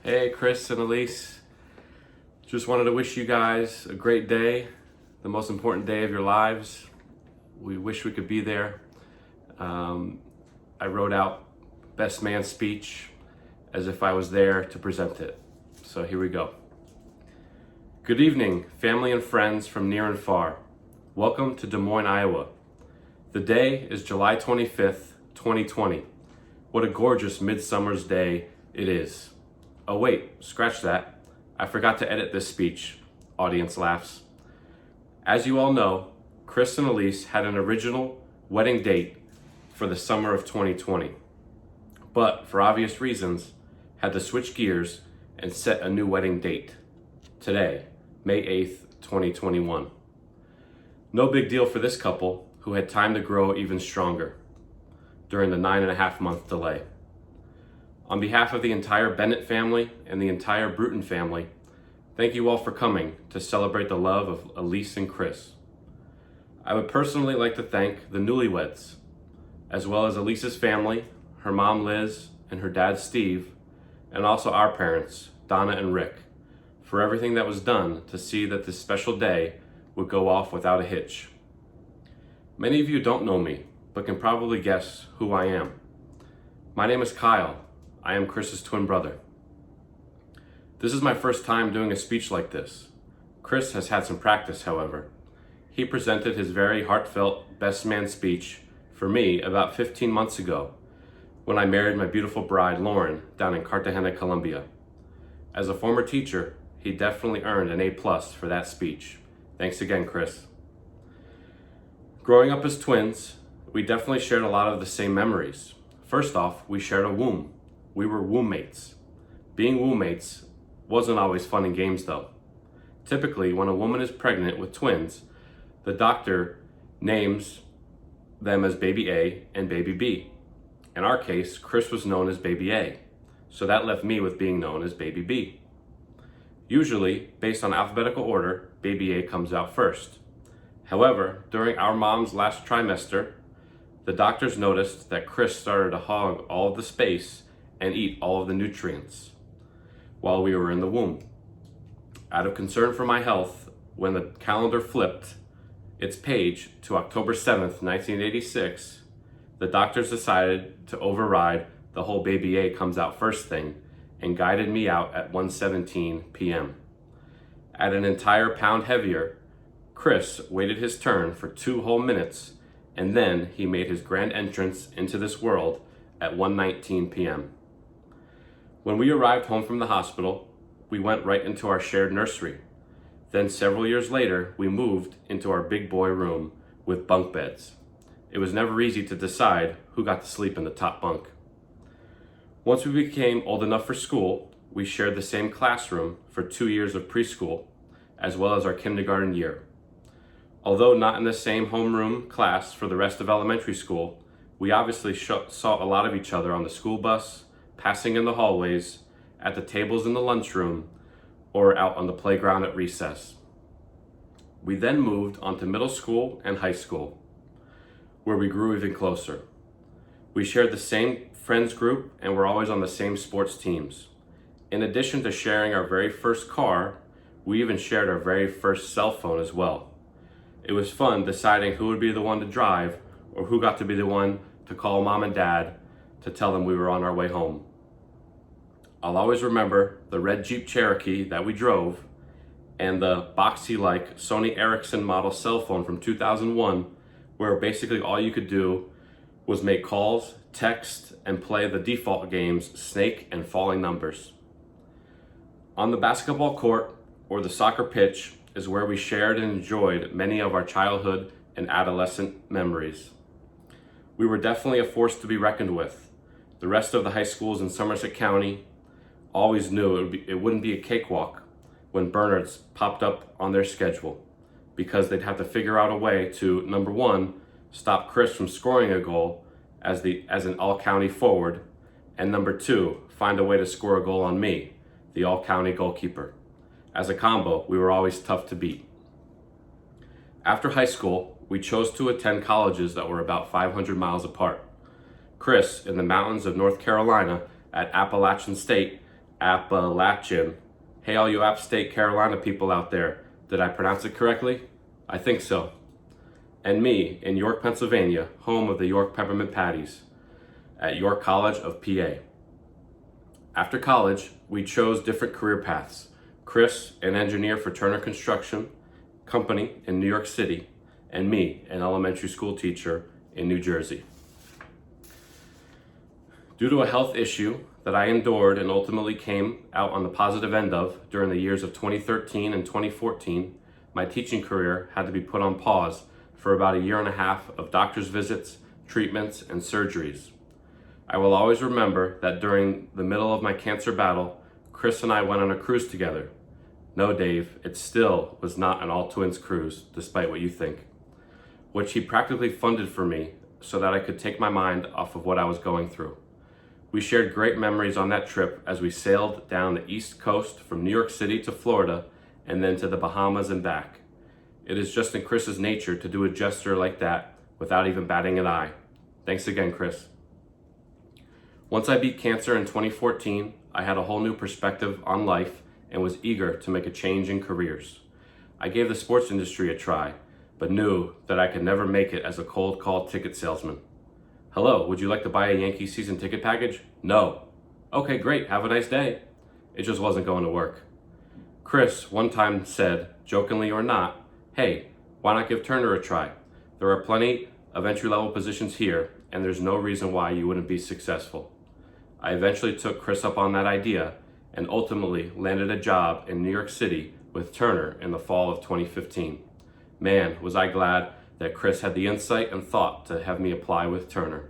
Hey, Chris and Elise. Just wanted to wish you guys a great day, the most important day of your lives. We wish we could be there. I wrote out best man speech as if I was there to present it. So here we go. Good evening, family and friends from near and far. Welcome to Des Moines, Iowa. The day is July 25th, 2020. What a gorgeous midsummer's day it is. Oh wait, scratch that. I forgot to edit this speech. Audience laughs. As you all know, Chris and Elise had an original wedding date for the summer of 2020. But for obvious reasons, had to switch gears and set a new wedding date. Today, May 8th, 2021. No big deal for this couple who had time to grow even stronger during the 9.5-month delay. On behalf of the entire Bennett family and the entire Bruton family, thank you all for coming to celebrate the love of Elise and Chris. I would personally like to thank the newlyweds, as well as Elise's family, her mom Liz, and her dad Steve, and also our parents, Donna and Rick, for everything that was done to see that this special day would go off without a hitch. Many of you don't know me, but can probably guess who I am. My name is Kyle. I am Chris's twin brother. This is my first time doing a speech like this. Chris has had some practice, however. He presented his very heartfelt best man speech for me about 15 months ago when I married my beautiful bride, Lauren, down in Cartagena, Colombia. As a former teacher, he definitely earned an A+ for that speech. Thanks again, Chris. Growing up as twins, we definitely shared a lot of the same memories. First off, we shared a womb. We were womb mates. Being womb mates wasn't always fun and games though. Typically, when a woman is pregnant with twins, the doctor names them as baby A and baby B. In our case, Chris was known as baby A, so that left me with being known as baby B. Usually, based on alphabetical order, baby A comes out first. However, during our mom's last trimester, the doctors noticed that Chris started to hog all of the space and eat all of the nutrients while we were in the womb. Out of concern for my health, when the calendar flipped its page to October 7th, 1986, the doctors decided to override the whole baby A comes out first thing and guided me out at 1:17 p.m. At an entire pound heavier, Chris waited his turn for 2 whole minutes, and then he made his grand entrance into this world at 1:19 p.m. When we arrived home from the hospital, we went right into our shared nursery. Then several years later, we moved into our big boy room with bunk beds. It was never easy to decide who got to sleep in the top bunk. Once we became old enough for school, we shared the same classroom for 2 years of preschool, as well as our kindergarten year. Although not in the same homeroom class for the rest of elementary school, we obviously saw a lot of each other on the school bus, passing in the hallways, at the tables in the lunchroom, or out on the playground at recess. We then moved on to middle school and high school, where we grew even closer. We shared the same friends group and were always on the same sports teams. In addition to sharing our very first car, we even shared our very first cell phone as well. It was fun deciding who would be the one to drive or who got to be the one to call mom and dad to tell them we were on our way home. I'll always remember the red Jeep Cherokee that we drove and the boxy-like Sony Ericsson model cell phone from 2001, where basically all you could do was make calls, text, and play the default games Snake and Falling Numbers. On the basketball court or the soccer pitch is where we shared and enjoyed many of our childhood and adolescent memories. We were definitely a force to be reckoned with. The rest of the high schools in Somerset County always knew it wouldn't be a cakewalk when Bernards popped up on their schedule, because they'd have to figure out a way to, number one, stop Chris from scoring a goal as an all-county forward, and number two, find a way to score a goal on me, the all-county goalkeeper. As a combo, we were always tough to beat. After high school, we chose to attend colleges that were about 500 miles apart. Chris in the mountains of North Carolina at Appalachian State, Appalachian. Hey, all you App State Carolina people out there, did I pronounce it correctly? I think so. And me in York, Pennsylvania, home of the York Peppermint Patties, at York College of PA. After college, we chose different career paths. Chris, an engineer for Turner Construction Company in New York City, and me, an elementary school teacher in New Jersey. Due to a health issue that I endured and ultimately came out on the positive end of during the years of 2013 and 2014, my teaching career had to be put on pause for about a year and a half of doctor's visits, treatments, and surgeries. I will always remember that during the middle of my cancer battle, Chris and I went on a cruise together. No, Dave, it still was not an all twins cruise, despite what you think, which he practically funded for me so that I could take my mind off of what I was going through. We shared great memories on that trip as we sailed down the East Coast from New York City to Florida and then to the Bahamas and back. It is just in Chris's nature to do a gesture like that without even batting an eye. Thanks again, Chris. Once I beat cancer in 2014, I had a whole new perspective on life and was eager to make a change in careers. I gave the sports industry a try, but knew that I could never make it as a cold call ticket salesman. Hello, would you like to buy a Yankee season ticket package? No. Okay, great, have a nice day. It just wasn't going to work. Chris one time said, jokingly or not, hey, why not give Turner a try? There are plenty of entry-level positions here, and there's no reason why you wouldn't be successful. I eventually took Chris up on that idea and ultimately landed a job in New York City with Turner in the fall of 2015. Man, was I glad that Chris had the insight and thought to have me apply with Turner.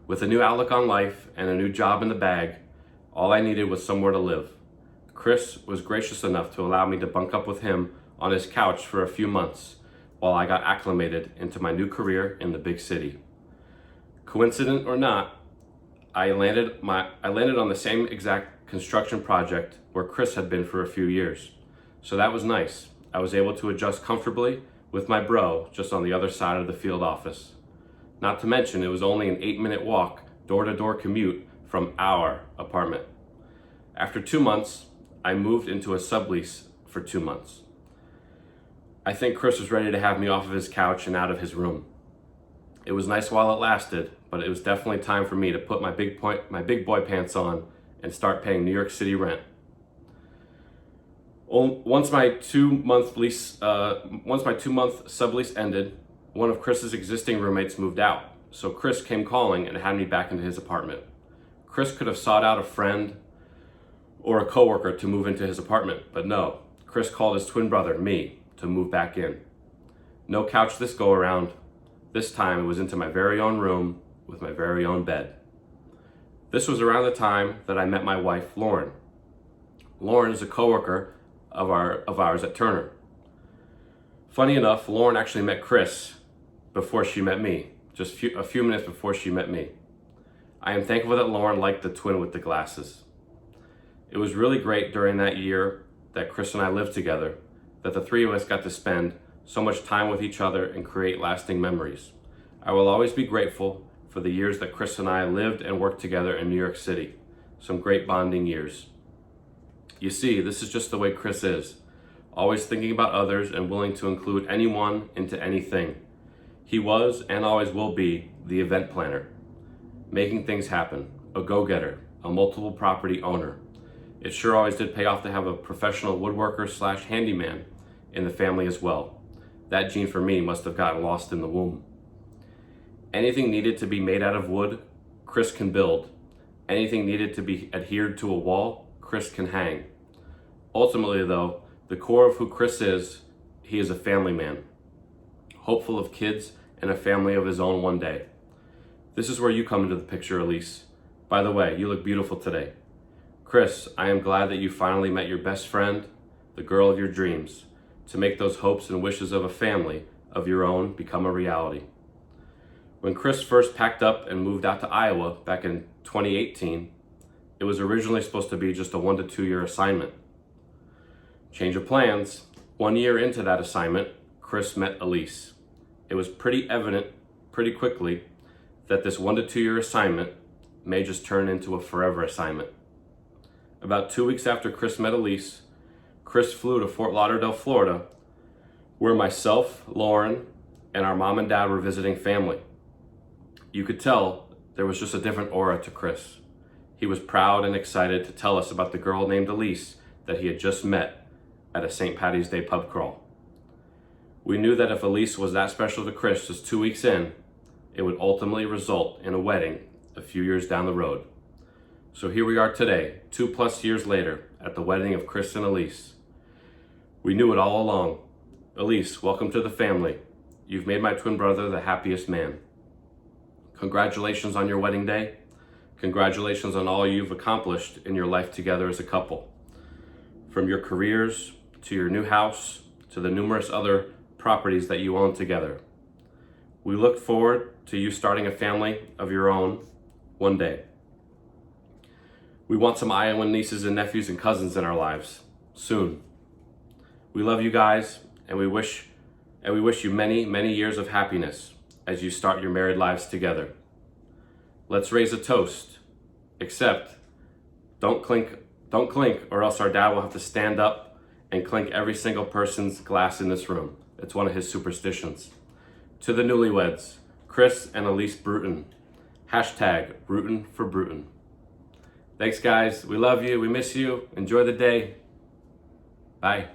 With a new outlook on life and a new job in the bag, all I needed was somewhere to live. Chris was gracious enough to allow me to bunk up with him on his couch for a few months while I got acclimated into my new career in the big city. Coincident or not, I landed on the same exact construction project where Chris had been for a few years. So that was nice. I was able to adjust comfortably with my bro just on the other side of the field office. Not to mention it was only an 8-minute walk, door-to-door commute from our apartment. After 2 months, I moved into a sublease for 2 months. I think Chris was ready to have me off of his couch and out of his room. It was nice while it lasted, but it was definitely time for me to put my big boy pants on and start paying New York City rent. Once my 2-month sublease ended, one of Chris's existing roommates moved out, so Chris came calling and had me back into his apartment. Chris could have sought out a friend or a coworker to move into his apartment, but no, Chris called his twin brother, me, to move back in. No couch this go around. This time it was into my very own room with my very own bed. This was around the time that I met my wife, Lauren. Lauren is a coworker of ours at Turner. Funny enough, Lauren actually met Chris before she met me, just a few minutes before she met me. I am thankful that Lauren liked the twin with the glasses. It was really great during that year that Chris and I lived together, that the three of us got to spend so much time with each other and create lasting memories. I will always be grateful for the years that Chris and I lived and worked together in New York City. Some great bonding years. You see, this is just the way Chris is, always thinking about others and willing to include anyone into anything. He was and always will be the event planner, making things happen, a go-getter, a multiple property owner. It sure always did pay off to have a professional woodworker / handyman in the family as well. That gene for me must have gotten lost in the womb. Anything needed to be made out of wood, Chris can build. Anything needed to be adhered to a wall, Chris can hang. Ultimately though, the core of who Chris is, he is a family man, hopeful of kids and a family of his own one day. This is where you come into the picture, Elise. By the way, you look beautiful today. Chris, I am glad that you finally met your best friend, the girl of your dreams, to make those hopes and wishes of a family of your own become a reality. When Chris first packed up and moved out to Iowa back in 2018, it was originally supposed to be just a 1 to 2 year assignment. Change of plans. 1 year into that assignment, Chris met Elise. It was pretty evident pretty quickly that this 1 to 2 year assignment may just turn into a forever assignment. About 2 weeks after Chris met Elise, Chris flew to Fort Lauderdale, Florida, where myself, Lauren, and our mom and dad were visiting family. You could tell there was just a different aura to Chris. He was proud and excited to tell us about the girl named Elise that he had just met at a St. Paddy's Day pub crawl. We knew that if Elise was that special to Chris just 2 weeks in, it would ultimately result in a wedding a few years down the road. So here we are today, 2+ years later, at the wedding of Chris and Elise. We knew it all along. Elise, welcome to the family. You've made my twin brother the happiest man. Congratulations on your wedding day. Congratulations on all you've accomplished in your life together as a couple. From your careers, to your new house, to the numerous other properties that you own together. We look forward to you starting a family of your own one day. We want some Iowan nieces and nephews and cousins in our lives soon. We love you guys, and we wish you many, many years of happiness as you start your married lives together. Let's raise a toast, except don't clink, or else our dad will have to stand up and clink every single person's glass in this room. It's one of his superstitions. To the newlyweds, Chris and Elise Bruton. Hashtag rootin' for Bruton. Thanks, guys. We love you. We miss you. Enjoy the day. Bye.